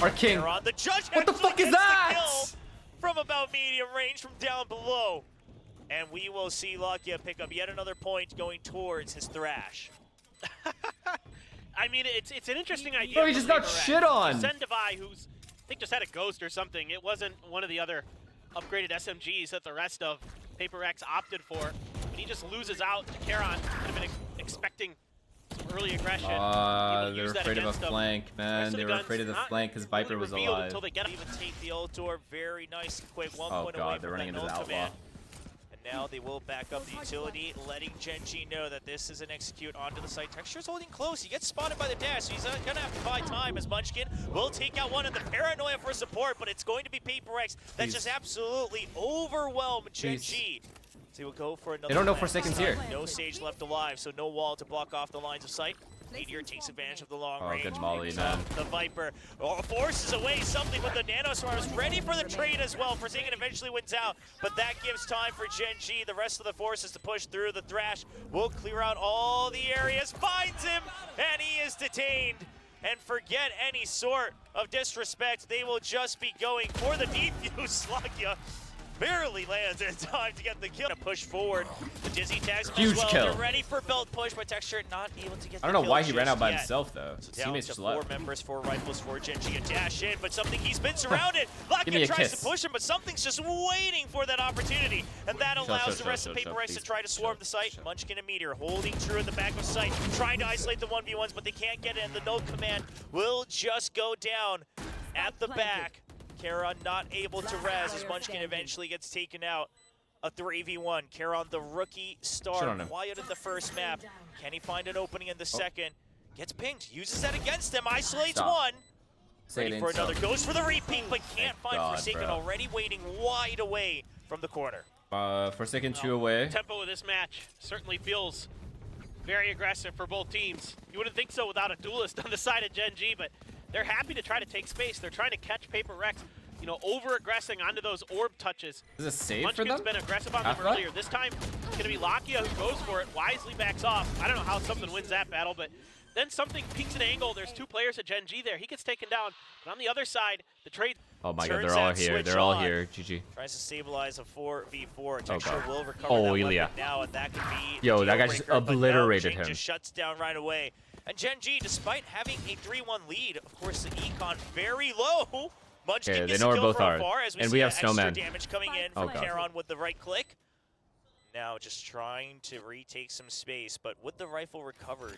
Our king. The judge What the fuck is that? From about medium range from down below. And we will see Lakia pick up yet another point going towards his Thrash. I mean, it's an interesting idea. Bro, he just got shit on. Send Devi, who's I think just had a ghost or something. It wasn't one of the other upgraded SMGs that the rest of PRX opted for. But he just loses out to Karon. Could have been expecting some early aggression. They're afraid of a flank, man. They were afraid of the flank because Viper was alive. Until they get Even take the ult door, very nice, quick 1 Oh point god, away they're from running that into the ult outlaw. command. And now they will back up the utility, letting Gen.G know that this is an execute onto the site. Texture's holding close. He gets spotted by the dash, so he's gonna have to buy time as Munchkin will take out one of the paranoia for support, but it's going to be PRX that just absolutely overwhelmed Gen.G. So we'll go for another. They don't know 4 seconds here. No Sage left alive, so no wall to block off the lines of sight. Meteor takes advantage of the long range. Good molly, man. The Viper forces away something with the Nano Swarm. Ready for the trade as well. Forsaken eventually wins out, but that gives time for Gen.G. The rest of the forces to push through. The Thrash will clear out all the areas, finds him, and he is detained. And forget any sort of disrespect. They will just be going for the defuse. Lakia barely lands in time to get the kill. Push forward. The Dizzy tags him Huge as well. kill. They're ready for belt push, but Texture not able to get the I don't know why he kill ran out just by yet. himself though. So His down teammates to just 4 left. members, 4 rifles for Gen.G. A dash in, but something he's been surrounded. Give me Lakia a tries kiss. to push him, but something's just waiting for that opportunity. And that allows the rest of PRX to try to swarm the site. Munchkin and Meteor holding true in the back of sight, trying to isolate the 1v1s, but they can't get it, and the no command will just go down at the back. Karon not able to res as Munchkin eventually gets taken out. A 3v1. Karon, the rookie star, quiet in the first map. Can he find an opening in the second? Gets pinged, uses that against him, isolates one. Ready for another, goes for the repeat, but can't find Forsaken, already waiting wide away from the corner. Forsaken 2 away. Tempo of this match certainly feels very aggressive for both teams. You wouldn't think so without a duelist on the side of Gen.G, but they're happy to try to take space. They're trying to catch PRX, you know, over-aggressing onto those orb touches. Is it safe for Munchkin's them? been aggressive on them earlier. This time, it's going to be Lakia who goes for it, wisely backs off. I don't know how something wins that battle, but then something peeks an angle. There's 2 players at Gen.G there. He gets taken down. But on the other side, the trade... Oh my god, they're all here. They're all here. GG. Tries to stabilize a 4v4. Texture will recover Oh, that Ilya. weapon now, and that could be Yo, the that guy deal just breaker, but obliterated now Jing him. just shuts down right away. And Gen.G, despite having a 3-1 lead, of course, the econ very low. Munchkin Okay, they gets know a we're kill both from hard. afar as we And see we have extra Snowman. damage coming in Oh from god. Karon with the right click. Now just trying to retake some space, but with the rifle recovered,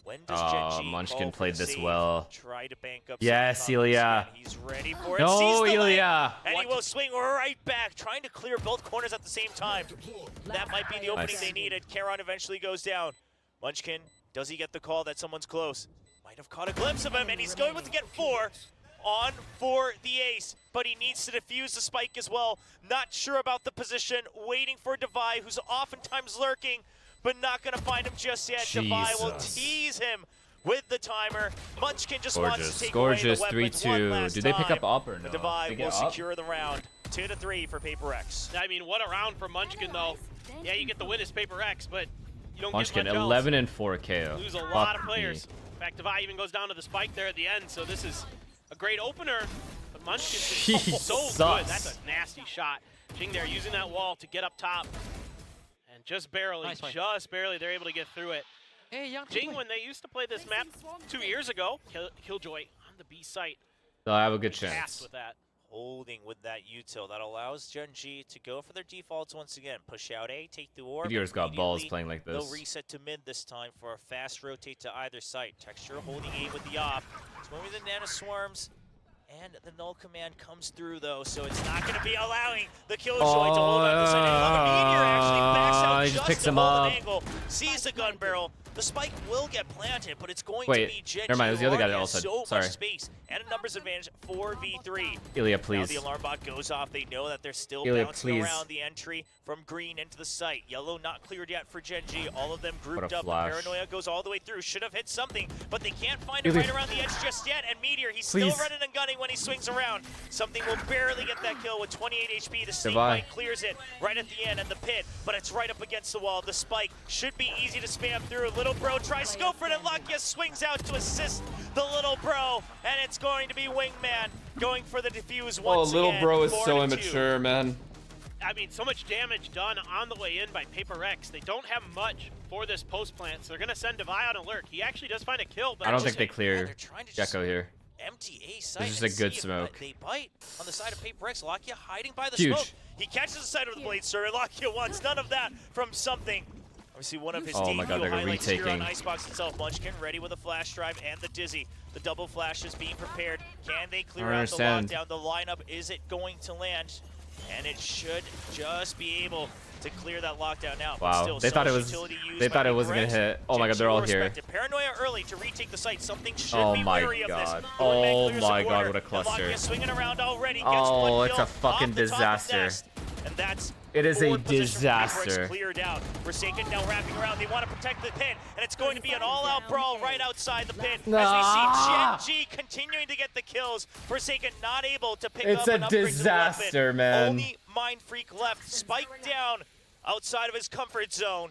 when does Gen.G Munchkin call for played the this save? well. Try to bank up. Yes, some confidence Ilya. again. He's ready for it. No, Sees the lane, Ilya. and he will swing right back, trying to clear both corners at the same time. That might be the opening they needed. Karon eventually goes down. Munchkin, does he get the call that someone's close? Might have caught a glimpse of him, and he's going to get 4 on for the ace, but he needs to defuse the spike as well. Not sure about the position, waiting for Devi, who's oftentimes lurking, but not going to find him just yet. Devi will tease him with the timer. Munchkin just wants to take away the weapons one last Did they pick time. up up or no? Devi will secure the round. 2-3 for PRX. I mean, what a round for Munchkin, though. Yeah, you get the win as PRX, but you don't Munchkin, get much 11 and 4 KO. else. Lose a lot of players. In fact, Devi even goes down to the spike there at the end, so this is a great opener. But Munchkin's been so good. That's a nasty shot. Jing there using that wall to get up top. And just barely, they're able to get through it. Hey, young Jing, when they used to play this map 2 years ago, Killjoy on the B site. They'll have a good Passed chance. with that. Holding with that util that allows Gen.G to go for their defaults once again. Push out A, take the orb. Meteor's got balls Immediately, playing like this. they'll reset to mid this time for a fast rotate to either site. Texture holding A with the op. It's going to be the Nano Swarms. And the null command comes through though, so it's not going to be allowing the Killjoy to hold on to side. Meteor actually backs out he just just picks to him hold up. an angle. Sees the gun barrel. The spike will get planted, but it's going Wait, to be Gen.G. never mind, it was the other guy that who also- has so sorry. much space and a numbers advantage. 4v3. Ilya, Now please. the alarm bot goes off. They know that they're still Ilya, bouncing please. around the entry from green into the site. Yellow not cleared yet for Gen.G. All of them grouped a up. The flash. paranoia goes all the way through. Should have hit something, but they can't find it Ilya. right around the edge just yet. And Meteor, he's Please. still running and gunning when he swings around. Something will barely get that kill with 28 HP. The snake Devi. bite clears it right at the end and the pit, but it's right up against the wall. The spike should be easy to spam through. A little little bro tries to go for it, and Lakia swings out to assist the little bro, and it's going to be Wingman going for the defuse once again. Oh, little bro is so 4-2. immature, man. I mean, so much damage done on the way in by PRX. They don't have much for this post plant, so they're going to send Devi on alert. He actually does find a kill, but I don't think they clear Gecko here. Empty A site. This is a good smoke. They bite on the side of PRX. Lakia hiding by the Huge. smoke. He catches the side of the blade, sir. Lakia wants none of that from something. Obviously, one of his Oh my God, they're highlights here on retaking. Icebox itself. Munchkin ready with a flash drive and the Dizzy. The double flash is being prepared. Can they clear out the lockdown? The lineup, is it going to land? And it should just be able to clear that lockdown now. Wow, Still, they thought it was. They thought it wasn't gonna hit. Oh my God, they're all here. Paranoia early to retake the site. Something should Oh be my wary of God. this. Oh my God, what a cluster. Swinging around already. Oh, it's a fucking disaster. And that's it is a forward position for disaster. PRX cleared out. Forsaken now wrapping around. They want to protect the pin, and it's going to be an all-out brawl right outside the pin. As we see Gen.G continuing to get the kills. Forsaken not able to pick up an upgrade to the weapon. It's a disaster, man. Only Mind Freak left. Spike down outside of his comfort zone,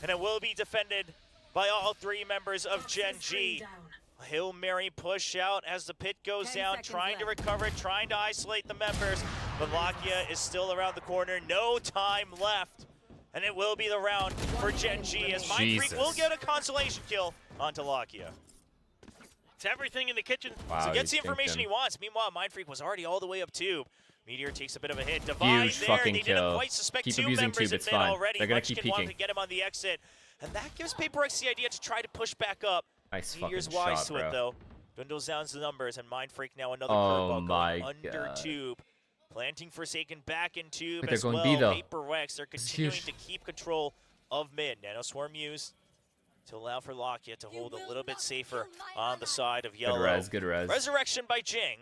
and it will be defended by all three members of Gen.G. A Hail Mary push out as the pit goes down, trying to recover, trying to isolate the members, but Lakia is still around the corner. No time left, and it will be the round for Gen.G as Mind Freak will get a consolation kill onto Lakia. It's everything in the kitchen. Wow, so gets the information he wants. Meanwhile, Mind Freak was already all the way up tube. Meteor takes a bit of a hit. Divide Huge there. fucking They kill. didn't quite suspect Keep two abusing members tube, it's in mid fine. already. They're gonna Munchkin keep wanted peeking. to get him on the exit, and that gives PRX the idea to try to push back up. Nice Meteor's fucking wise shot, to bro. it though. Dwindles down the numbers, and Mind Freak now another Oh curveball my going under God. tube. Planting Forsaken back in tube Wait, they're as going well. B, though. PRX, they're This is continuing huge. to keep control of mid. Nano Swarm used to allow for Lakia to hold a little bit safer on the side of yellow. Good res, good res. Resurrection by Jing.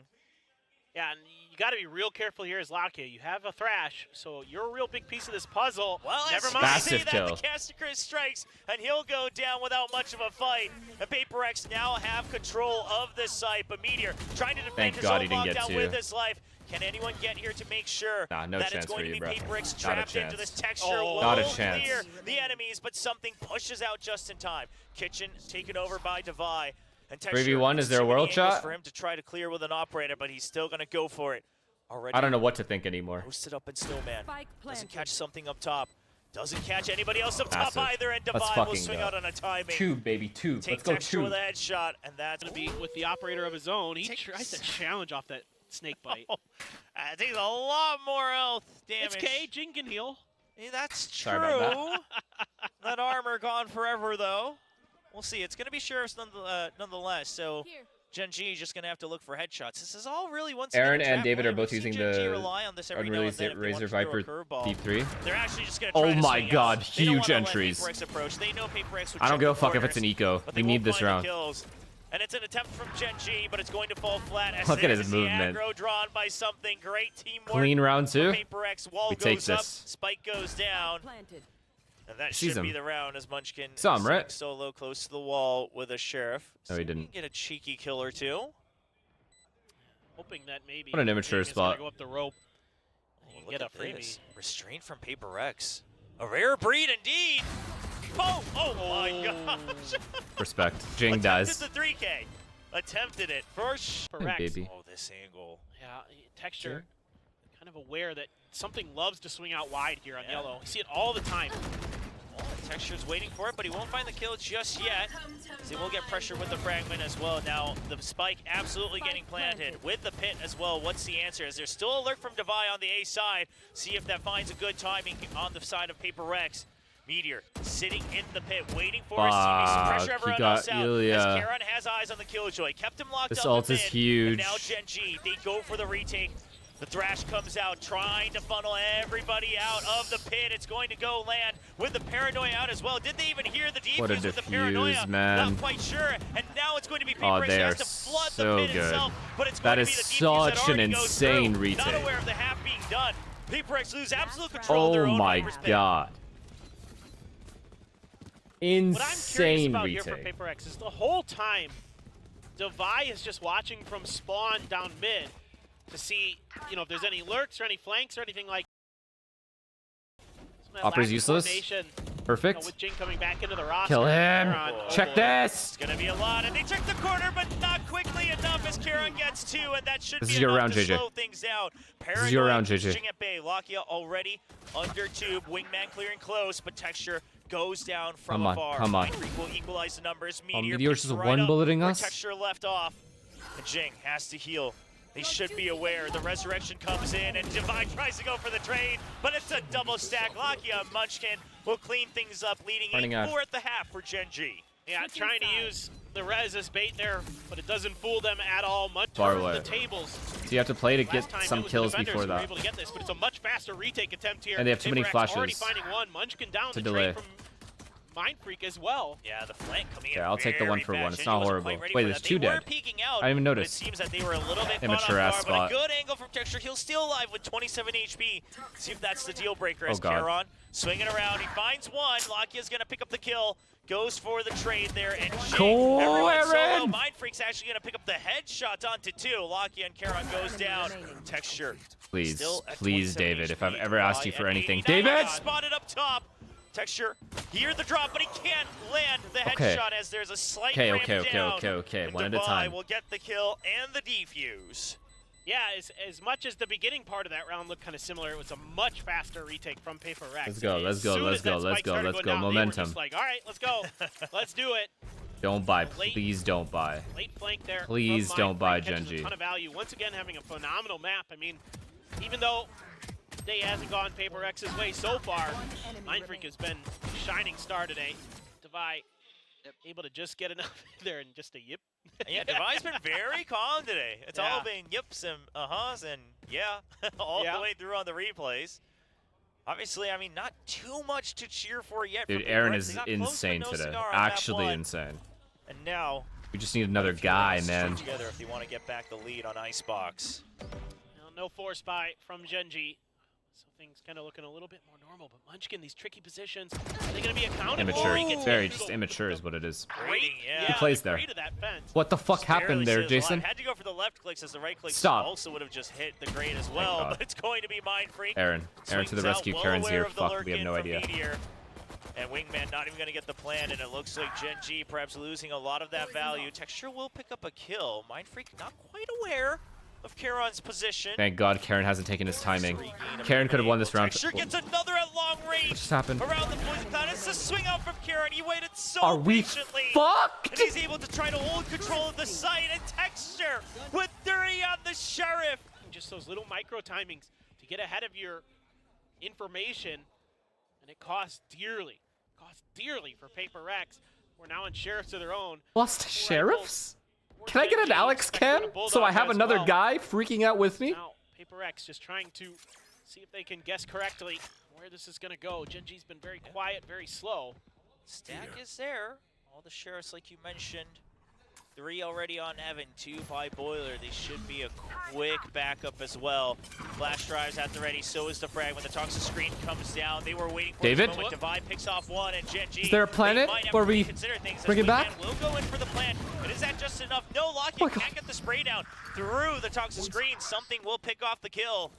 Yeah, and you got to be real careful here as Lakia. You have a Thrash, so you're a real big piece of this puzzle. Well, never as mind. you say Massive that, kill. the caster Chris strikes, and he'll go down without much of a fight. And PRX now have control of this site, but Meteor trying to defend Thank his God own he didn't get lockdown two. with his life. Can anyone get here to make sure Nah, no that chance it's going for to you, be bro. PRX Not a trapped into chance. this texture? Oh. Will Not a chance. clear the enemies, but something pushes out just in time. Kitchen taken over by Devi. And Texture 3v1, is there a too many world angles shot? for him to try to clear with an operator, but he's still going to go for it. Already I don't know what to think anymore. posted up in Snowman. Doesn't catch something up top. Doesn't catch anybody else up top Massive. either, and Let's Devi will fucking swing go. out on a timing. Tube, baby, tube. Take Let's go Texture tube. with a headshot, and that's Going to be with the operator of his own. He tries to challenge off that snake bite. I think a lot more health damage. It's K. Jing can heal. Yeah, that's Sorry true. about That armor gone forever, though. We'll see. It's going to be Sheriff's nonetheless, so Gen.G just going to have to look for headshots. This is all really once again Aaron a and trap David point. are both We've seen using Gen.G the rely on this every now and unreleased then if they Razor want to throw a Viper curveball. Deep3. They're actually just going to try Oh to my swing God, out. They don't huge wanna let entries. PRX approach. They know PRX would I don't check give the a fuck if corners, it's an eco. but We they need won't this find the round. kills. And it's an attempt from Gen.G, but it's going to fall flat as Look at this his is the movement. aggro drawn by something. Great teamwork. Clean round two. PRX wall We take goes up, this. spike goes down, and that Sees should be him. the round as Munchkin Saw him, sitting right? solo close to the wall with a Sheriff. No, he So didn't. Get a cheeky kill or two. Hoping that maybe What an immature Jing is gonna spot. Go up the rope. Oh, and look get a at freebie. this. Restraint from PRX. A rare breed indeed. Oh, oh my gosh. Respect. Jing Attempted dies. the 3K. Attempted it for sure. PRX. baby. Oh, this angle. Yeah, Texture kind of aware that something loves to swing out wide here on yellow. You see it all the time. Oh, Texture's waiting for it, but he won't find the kill just yet. So he will get pressure with the fragment as well. Now, the spike absolutely getting planted with the pit as well. What's the answer? Is there still alert from Devi on the A side? See if that finds a good timing on the side of PRX. Meteor sitting in the pit, waiting for his teammates to pressure Fuck, everyone he got else out. Ilya. As Karon has eyes on the Killjoy. Kept him locked This up ult in is mid, huge. And now Gen.G, they go for the retake. The Thrash comes out, trying to funnel everybody out of the pit. It's going to go land with the Paranoia out as well. Did they even hear the defuse What a with the Paranoia? defuse, man. Not quite sure. And now it's going to be Oh, PRX they who are has to flood so the pit good. itself. But it's That going is to be the defuse that such an already goes insane through. Not retake. aware of the half being done. PRX lose absolute control of their Oh own my Viper's pit. God. What I'm curious Insane about here retake. for PRX is the whole time, Devi is just watching from spawn down mid to see, you know, if there's any lurks or any flanks or anything like. Opera's Lack of useless? coordination Perfect. With Jing coming back into the roster. Kill him. Check this. It's gonna be a lot, and they check the corner, but not quickly enough as Karon gets 2, and that should be your enough round, to JJ. slow things down. This is your round, JJ. Jing at bay. Lakia already under tube. Wingman clearing close, but Texture goes down from afar. Come on. Mindfreak will equalize the numbers. Meteor's just picks one up bulleting where us. Texture left off, and Jing has to heal. They should be aware. The resurrection comes in, and Divine tries to go for the trade, but it's a double stack. Lakia and Munchkin will clean things up, leading 8-4 at the half for Gen.G. Yeah, trying to use the res as bait there, but it doesn't fool them at all. Much Far turns away. the tables. So you have to play to Last get time some it was kills the defenders before who were that. able to get this, but it's a much faster retake attempt here. And they have too many PRX flashes already finding one. Munchkin down to the delay. trade from Mindfreak as well. Yeah, the flank coming in. Okay, I'll take the 1 for 1. It's not horrible. Wait, there's 2 They were dead. peeking out, I didn't even but notice. It seems that they were a little bit Immature caught ass off guard, spot. but a good angle from Texture. He'll still alive with 27 HP. See if that's the deal breaker as God. Karon swinging around. He finds one. Lakia's gonna pick up the kill. Goes for the trade there, and Cool, everyone solo. Aaron. Mindfreak's actually gonna pick up the headshot onto 2. Lakia and Karon goes down. Texture. Please, Still at please, 27 David, if I've HP. ever asked you for At anything. 89, David! Spotted up top. Texture, hear the drop, but he can't land the Okay. headshot as there's a slight Okay, ramp okay, down. okay. And One at a Divine time. will get the kill and the defuse. Yeah, as much as the beginning part of that round looked kind of similar, it was a much faster retake from PRX. Let's go, let's go, As soon let's as that go, let's spike go, started let's going go. down, they were Momentum. just like, all right, let's go. Let's do it. Don't buy. Please don't buy. Late flank there. Please from don't buy Mindfreak, catches Gen.G. A ton of value. Once again, having a phenomenal map. I mean, even though day hasn't gone PRX's way so far, Mindfreak has been a shining star today. Devi able to just get enough in there and just a yip. Yeah, Divine's been very calm today. It's all Yeah. been yips and uh-huhs and yeah, all the way through on the replays. Obviously, I mean, not too much to cheer for yet. Dude, from Aaron PRX. is They got close, but insane no today. cigar on map Actually 1. insane. And now, We just need another guy, man. together if they want to get back the lead on Icebox. No force buy from Gen.G. So things kind of looking a little bit more normal. But Munchkin, these tricky positions, are they going to be accounted Immature. for? He gets Very hit just through immature is what it is. Rating, yeah. He plays there. the grate of that fence. What the fuck Just happened barely there, stays alive. Jason? Had to go for the left clicks as the right clicks Stop. also would have just hit the grade as well, God. but it's going to be Mindfreak. Aaron to the Swings rescue. out, well Karen's aware here. of the Fuck, we have no lurk-in idea. from Meteor. And Wingman not even going to get the plan, and it looks like Gen.G perhaps losing a lot of that value. Texture will pick up a kill. Mindfreak not quite aware of Karon's position. Thank God Karen hasn't taken his timing. Karen could have won this round. Texture gets another at long range. What just happened? Around the poison cloud. It's a swing out from Karon. He waited so Are we patiently. fucked? And he's able to try to hold control of the site. And Texture with 30 on the Sheriff. Just those little micro timings to get ahead of your information, and it costs dearly. Costs dearly for PRX. We're now in Sheriffs of their own. Lost sheriffs? Can I get an Gen.G Alex expecting cam a bulldog so I have as another well. guy freaking out with me? Now, PRX just trying to see if they can guess correctly where this is going to go. Gen.G's been very quiet, very slow. Stack is there. All the Sheriffs, like you mentioned. 3 already on Evan, 2 by Boiler. They should be a quick backup as well. Flash drives at the ready, so is the frag. When the toxic screen comes down, they were waiting for David? this moment. Divide picks off 1, and Gen.G. Is there a planet where we bring it back? We'll go in for the plan, but is that just enough? No, Lockheed can't get the spray down through the toxic screen. Something will pick off the kill.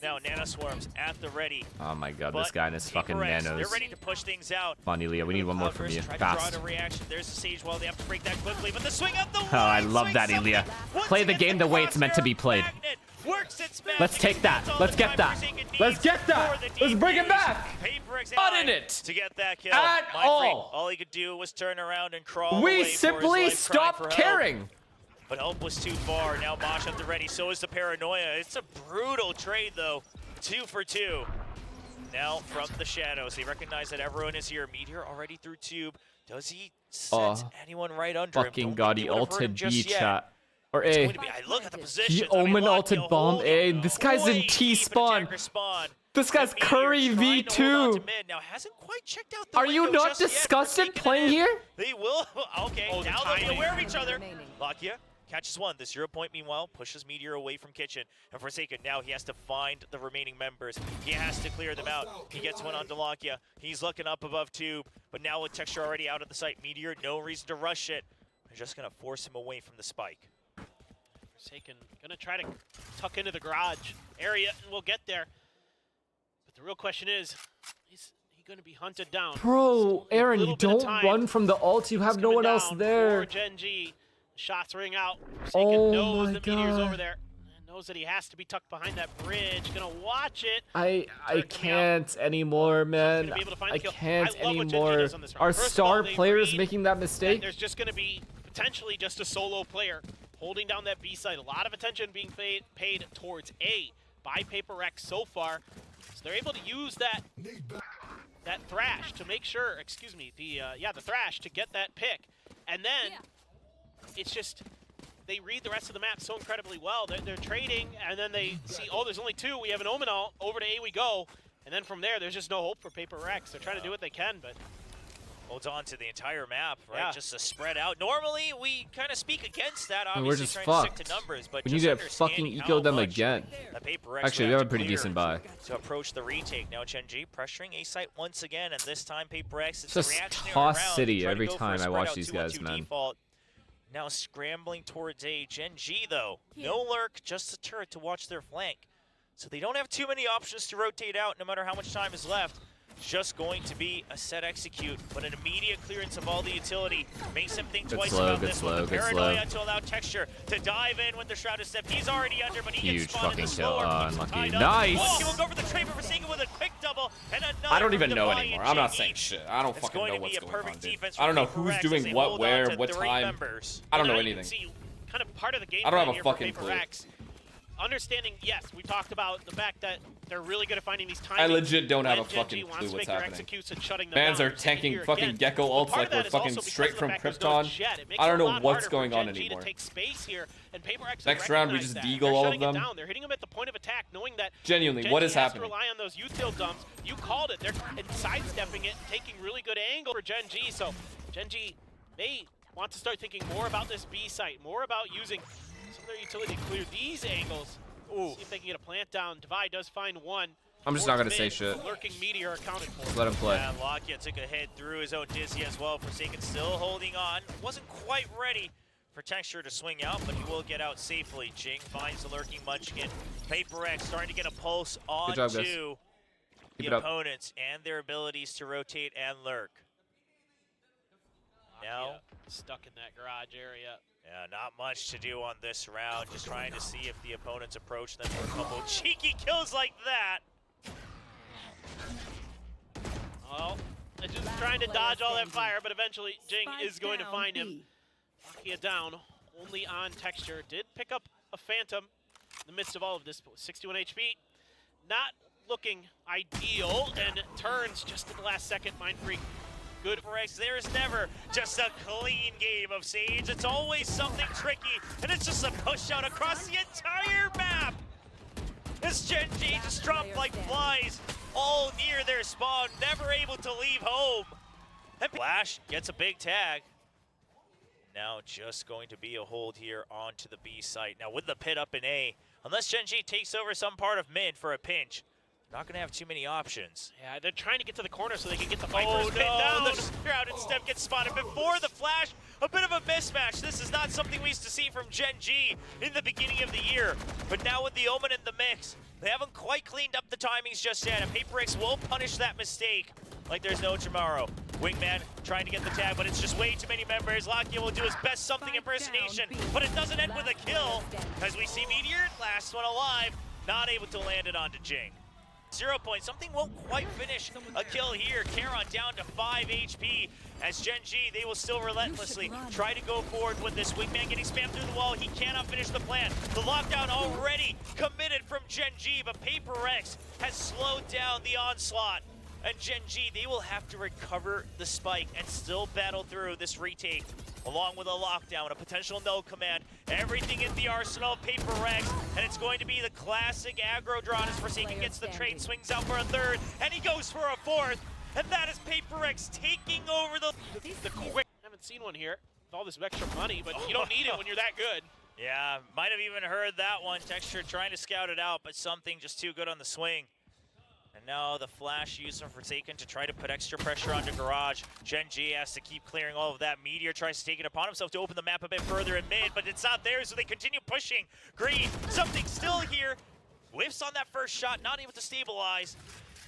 Now Nano Swarms at the ready. Oh my God, But this guy and his fucking PRX, nanos. They're ready to push things out. Come on, Elia, we need one more from you. Tried to Fast. draw a reaction. There's the Sage Wall. They have to break that quickly, but the swing out the Oh, I wide love swing that, something. Elia. Once Play the again, game the way it's meant to be played. Magnet works its magic. Let's take that. It's all Let's the get time that. Forsaken Let's needs get that. for the Let's bring it defuse. back. PRX Not alive in it. to get that kill. At Mindfreak, all. all he could do was turn around and crawl away We for his simply life, crying stopped for help. caring. But help was too far. Now Mosh at the ready. So is the Paranoia. It's a brutal trade, though. 2 for 2. Now from the shadows, they recognize that everyone is here. Meteor already through tube. Does he sense anyone right under him? Fucking Don't God, think he they would have heard him ulted just B yet. chat. Or It's A. going to be, I look at the positions. He I mean, Omen Lockheed ulted bomb holding A. This guy's in way T deep spawn. attacker spawn. This guy's And Meteor Curry trying to hold on V2. to mid. Now hasn't quite checked out the Are you window not just yet for disgusted taking it playing in. here? They will. Okay, Oh, the now they'll be timing. aware of each other. Lakia catches 1. The 0 point, meanwhile, pushes Meteor away from Kitchen. And Forsaken, now he has to find the remaining members. He has to clear them out. He gets one onto Lakia. He's looking up above tube. But now with Texture already out of the site, Meteor, no reason to rush it. They're just going to force him away from the spike. Forsaken gonna try to tuck into the garage area, and we'll get there. But the real question is, he going to be hunted down. Bro, Aaron, you don't run from the ult. You have no one else there. Gen.G. Shots ring out. Oh knows my the Meteor's God. over there. Knows that he has to be tucked behind that bridge. Gonna watch it. I can't anymore, man. I can't anymore. Are star players making that mistake? There's just gonna be potentially just a solo player holding down that B side. A lot of attention being paid towards A by PRX so far. So they're able to use that thrash to make sure, excuse me, the thrash to get that pick. And then it's just they read the rest of the map so incredibly well. They're trading, and then they see, oh, there's only two. We have an Omen ult. Over to A we go. And then from there, there's just no hope for PRX. They're trying to do what they can, but holds on to the entire map, right? Just to spread out. Normally, we kind of speak against that. Obviously, we're just trying fucked. to stick to numbers, but We need to fucking eco them again. Actually, we have a pretty decent buy. To approach the retake. Now Gen.G pressuring A site once again, and this time PRX, it's Just a reactionary toss round. City every time I watch these guys, man. Default. Now scrambling towards A. Gen.G, though. No lurk, just a turret to watch their flank. So they don't have too many options to rotate out no matter how much time is left. Just going to be a set execute, but an immediate clearance of all the utility makes him think twice about this one. Paranoia to allow Texture to dive in with the Shrouded Step. He's already under, but he gets spotted in the slower. Unlucky. Nice! He will go for the trade for Forsaken with a quick double, and another I don't even know Divine anymore. I'm not Gen.G. saying shit. I don't fucking know what's It's going going on, to be a dude. perfect defense. I don't know for who's PRX doing as they what, hold where, on to what 3 time. members. I don't know now you can anything. see kind of part of the game I don't have plan a here for fucking clue. PRX. Understanding, yes, we talked about the fact that they're really good at finding these timings. I legit don't have a when fucking Gen.G wants clue to what's make their happening. executes and shutting them Fans down. are tanking Here fucking again. Gecko But ults part like of that we're is fucking also because straight of the from fact there's no Krypton. jet. It makes I it don't a know lot what's harder going for on Gen.G anymore. to take space here, and PRX Next round, we recognize just that. deagle They're all of shutting it them. down. They're hitting them at the point of attack, knowing that Genuinely, what is Gen.G has to happening? rely on those util dumps. You called it. They're sidestepping it, taking really good angle for Gen.G. So Gen.G, they want to start thinking more about this B site, more about using some of their utility to clear these angles. Ooh. See if they can get a plant down. Divide does find one. I'm just not going to say shit. Lurking Meteor accounted for. Just let him play. Yeah, Lockya took a hit through his own Dizzy as well. Forsaken still holding on. Wasn't quite ready for Texture to swing out, but he will get out safely. Jing finds the lurking Munchkin. PRX starting to get a pulse onto the opponents and their abilities to rotate and lurk. Now stuck in that garage area. Yeah, not much to do on this round. Just trying to see if the opponents approach them for a couple cheeky kills like that. Well, they're just trying to dodge all that fire, but eventually Jing is going to find him. Lockya down, only on Texture. Did pick up a Phantom in the midst of all of this, but with 61 HP. Not looking ideal, and turns just at the last second. Mind Freak. Good for X. There's never just a clean game of Sage. It's always something tricky, and it's just a push out across the entire map. This Gen.G just dropped like flies all near their spawn, never able to leave home. And Flash gets a big tag. Now just going to be a hold here onto the B site. Now with the pit up in A, unless Gen.G takes over some part of mid for a pinch, not going to have too many options. Yeah, they're trying to get to the corner so they can get the Viper's pin down. The Shrouded Step gets spotted before the flash. A bit of a mismatch. This is not something we used to see from Gen.G in the beginning of the year. But now with the Omen in the mix, they haven't quite cleaned up the timings just yet. And PRX will punish that mistake like there's no tomorrow. Wingman trying to get the tag, but it's just way too many members. Lockya will do his best something impersonation, but it doesn't end with a kill. As we see Meteor, last one alive, not able to land it onto Jing. 0 points. Something won't quite finish a kill here. Charon down to 5 HP. As Gen.G, they will still relentlessly try to go forward with this. Wingman getting spammed through the wall. He cannot finish the plan. The lockdown already committed from Gen.G, but PRX has slowed down the onslaught. And Gen.G, they will have to recover the spike and still battle through this retake, along with a lockdown, a potential no command, everything in the arsenal of PRX, and it's going to be the classic aggro draw as Forsaken gets the trade, swings out for a third, and he goes for a fourth, and that is PRX taking over the quick. I haven't seen one here with all this extra money, but you don't need it when you're that good. Yeah, might have even heard that one. Texture trying to scout it out, but something just too good on the swing. And now the flash used from Forsaken to try to put extra pressure onto Garage. Gen.G has to keep clearing all of that. Meteor tries to take it upon himself to open the map a bit further in mid, but it's not there, so they continue pushing. Green, something still here. Whiffs on that first shot, not able to stabilize.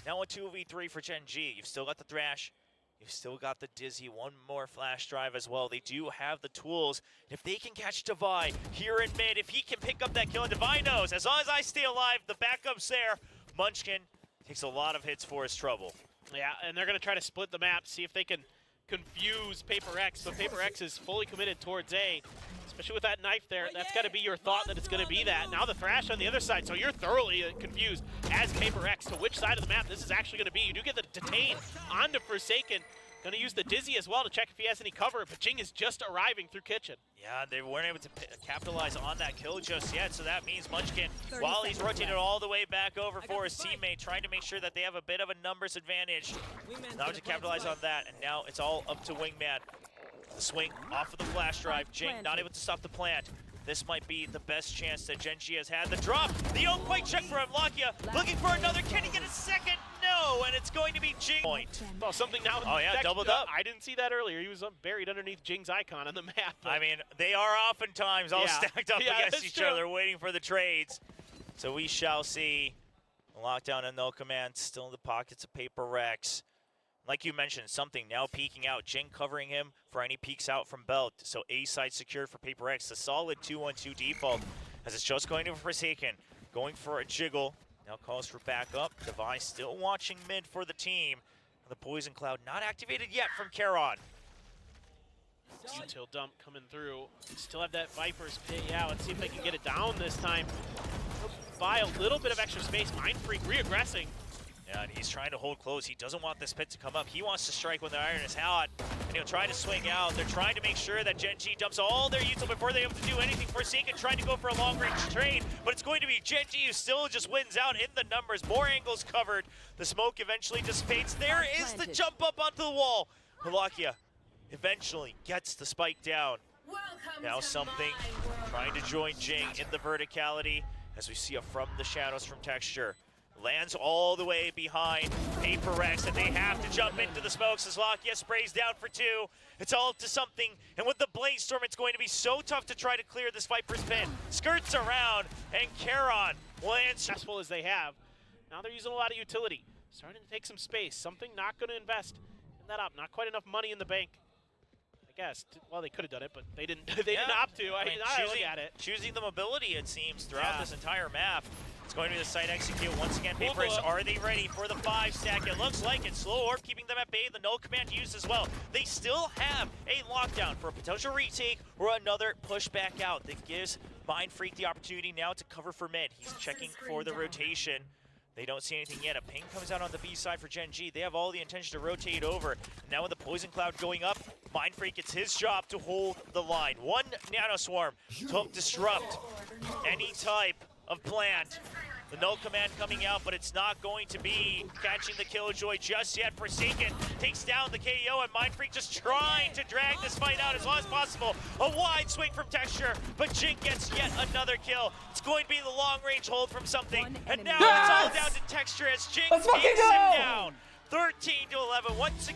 Now a 2v3 for Gen.G. You've still got the Thrash. You've still got the Dizzy, one more flash drive as well. They do have the tools. If they can catch Divine here in mid, if he can pick up that kill, and Divine knows, as long as I stay alive, the backup's there. Munchkin takes a lot of hits for his trouble. Yeah, and they're going to try to split the map, see if they can confuse PRX, but PRX is fully committed towards A, especially with that knife there. That's got to be your thought that it's going to be that. Now the Thrash on the other side, so you're thoroughly confused as PRX to which side of the map this is actually going to be. You do get the detain onto Forsaken. Going to use the Dizzy as well to check if he has any cover, but Jing is just arriving through Kitchen. Yeah, they weren't able to capitalize on that kill just yet, so that means Munchkin, while he's rotated all the way back over for his teammate, trying to make sure that they have a bit of a numbers advantage. Now to capitalize on that, and now it's all up to Wingman. The swing off of the flash drive. Jing not able to stop the plant. This might be the best chance that Gen.G has had. The drop, the oh-quite check for Lakia, looking for another. Can he get a second? No, and it's going to be Jing. Point. Well, something now. Oh yeah, doubled up. I didn't see that earlier. He was buried underneath Jing's icon on the map. I mean, they are oftentimes all stacked up against each other, waiting for the trades. So we shall see. Lockdown and no command, still in the pockets of PRX. Like you mentioned, something now peeking out. Jing covering him for any peeks out from Belt. So A side secured for PRX. The solid 2-1-2 default as it's just going to Forsaken. Going for a jiggle. Now calls for backup. Device still watching mid for the team. The Poison Cloud not activated yet from Charon. Util dump coming through. Still have that Viper's pit. Yeah, let's see if they can get it down this time. Buy a little bit of extra space. Mind Freak re-aggressing. Yeah, and he's trying to hold close. He doesn't want this pit to come up. He wants to strike when the iron is hot, and he'll try to swing out. They're trying to make sure that Gen.G dumps all their util before they're able to do anything. Forsaken trying to go for a long-range trade, but it's going to be Gen.G who still just wins out in the numbers. More angles covered. The smoke eventually dissipates. There is the jump up onto the wall. Lakia eventually gets the spike down. Now something trying to join Jing in the verticality as we see a from the shadows from Texture. Lands all the way behind PRX, and they have to jump into the smokes as Lakia sprays down for 2. It's all up to something, and with the Blaze Storm, it's going to be so tough to try to clear this Viper's pit. Skirts around, and Charon lands. Successful as they have. Now they're using a lot of utility. Starting to take some space. Something not going to invest in that up. Not quite enough money in the bank. I guess. Well, they could have done it, but they didn't. They didn't opt to. I mean, look at it. Choosing the mobility, it seems, throughout this entire map. It's going to be the site execute once again. PRX, are they ready for the 5-stack? It looks like it. Slow Orb keeping them at bay. The null command used as well. They still have a lockdown for a potential retake or another push back out that gives Mind Freak the opportunity now to cover for mid. He's checking for the rotation. They don't see anything yet. A ping comes out on the B side for Gen.G. They have all the intention to rotate over. Now with the Poison Cloud going up, Mind Freak, it's his job to hold the line. One Nano Swarm to disrupt any type of plant. The null command coming out, but it's not going to be catching the Killjoy just yet. Forsaken takes down the KO, and Mind Freak just trying to drag this fight out as long as possible. A wide swing from Texture, but Jing gets yet another kill. It's going to be the long-range hold from something, and now it's all down to Texture as Jing takes him down. 13-11 once again.